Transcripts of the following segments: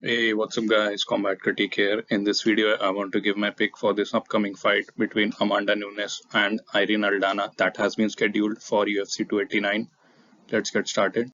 Hey, what's up, guys? Combat Critique here. In this video, I want to give my pick for this upcoming fight between Amanda Nunes and Irene Aldana that has been scheduled for UFC 289. Let's get started.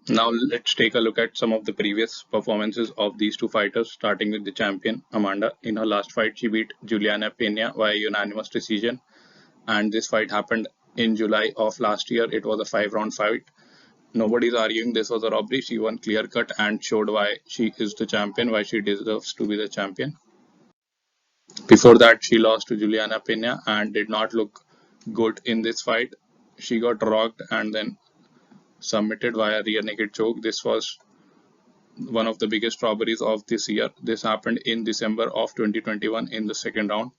Now let's take a look at some of the previous performances of these two fighters, starting with the champion Amanda. In her last fight, she beat Juliana Pena via unanimous decision, and this fight happened in July of last year. It was a 5-round fight. Nobody's arguing this was a robbery. She won clear cut and showed why she is the champion, why she deserves to be the champion. Before that, she lost to Juliana Pena and did not look good in this fight. She got rocked and then submitted via rear naked choke. This was one of the biggest robberies of this year. This happened in December of 2021 in the second round,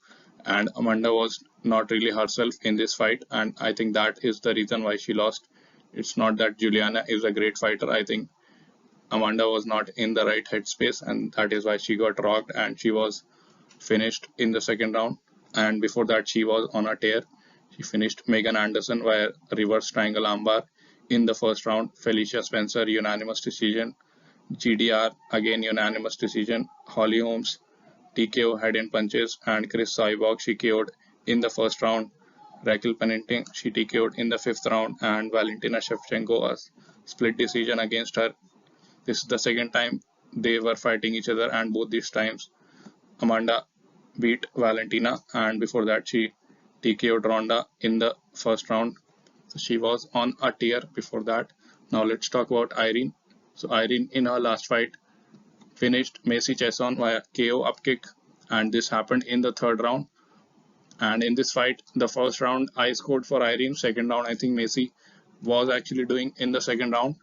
and Amanda was not really herself in this fight, and I think that is the reason why she lost. It's not that Juliana is a great fighter. I think Amanda was not in the right headspace, and that is why she got rocked and she was finished in the second round. And before that, she was on a tear. She finished Megan Anderson via reverse triangle armbar in the first round. Felicia Spencer unanimous decision. GDR again unanimous decision. Holly Holmes TKO head-in punches, and Chris Cyborg she KO'd in the first round. Raquel Pennington she TKO'd in the fifth round, and Valentina Shevchenko a split decision against her. This is the second time they were fighting each other, and both these times Amanda beat Valentina, and before that she TKO'd Ronda in the first round. So she was on a tear before that. Now let's talk about Irene. So Irene in her last fight finished Macy Chiasson via KO upkick, and this happened in the third round. And in this fight, the first round I scored for Irene. Second round, I think Macy was actually doing in the second round.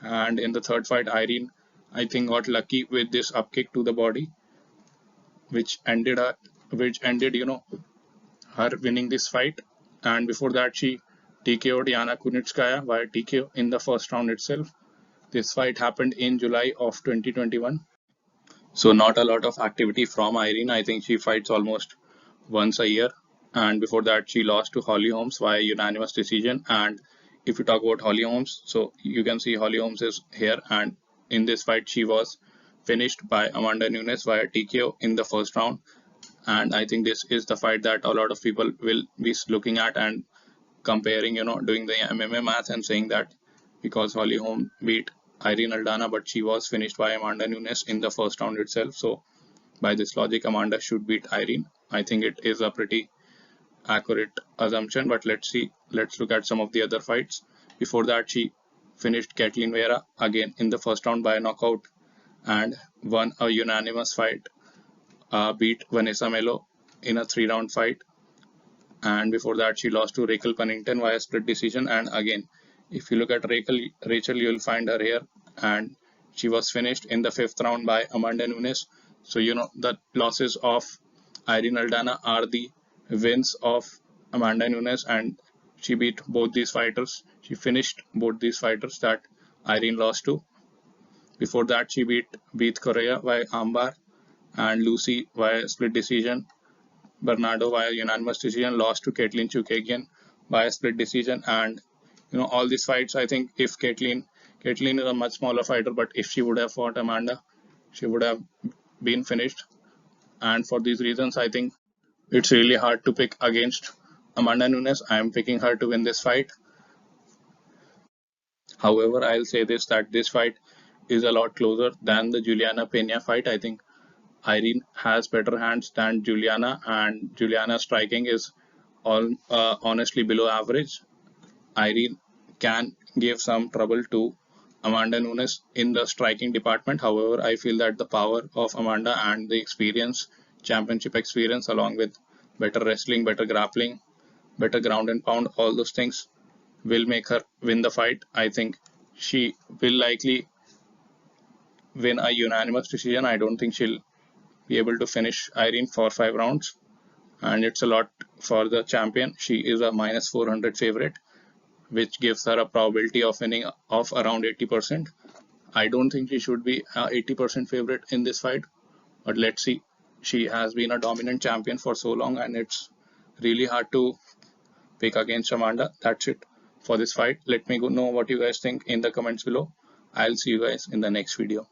And in the third fight, Irene, I think, got lucky with this upkick to the body, which ended her winning this fight. And before that, she TKO'd Yana Kunitskaya via TKO in the first round itself. This fight happened in July of 2021. So not a lot of activity from Irene. I think she fights almost once a year. And before that, she lost to Holly Holmes via unanimous decision. And if you talk about Holly Holmes, so you can see Holly Holmes is here. And in this fight, she was finished by Amanda Nunes via TKO in the first round. And I think this is the fight that a lot of people will be looking at and comparing, doing the MMA math and saying that because Holly Holm beat Irene Aldana, but she was finished by Amanda Nunes in the first round itself. So by this logic, Amanda should beat Irene. I think it is a pretty accurate assumption, but let's see. Let's look at some of the other fights. Before that, she finished Kathleen Vera again in the first round by a knockout and won a unanimous fight. Beat Vanessa Melo in a 3-round fight, and before that she lost to Raquel Pennington via split decision. And again, if you look at Rachel, you'll find her here, and she was finished in the fifth round by Amanda Nunes. So the losses of Irene Aldana are the wins of Amanda Nunes, and she beat both these fighters. She finished both these fighters that Irene lost to. Before that, she beat Beat Correa via armbar and Lucy via split decision. Bernardo via unanimous decision, lost to Caitlin Chukagian via split decision. And all these fights, I think if Caitlin is a much smaller fighter, but if she would have fought Amanda, she would have been finished. And for these reasons, I think it's really hard to pick against Amanda Nunes. I am picking her to win this fight. However, I'll say this, that this fight is a lot closer than the Juliana Pena fight. I think Irene has better hands than Juliana, and Juliana's striking is honestly below average. Irene can give some trouble to Amanda Nunes in the striking department. However, I feel that the power of Amanda and the experience, championship experience, along with better wrestling, better grappling, better ground and pound, all those things will make her win the fight. I think she will likely win a unanimous decision. I don't think she'll be able to finish Irene for 5 rounds, and it's a lot for the champion. She is a minus 400 favorite, which gives her a probability of winning of around 80%. I don't think she should be a 80% favorite in this fight, but let's see. She has been a dominant champion for so long, and it's really hard to pick against Amanda. That's it for this fight. Let me know what you guys think in the comments below. I'll see you guys in the next video.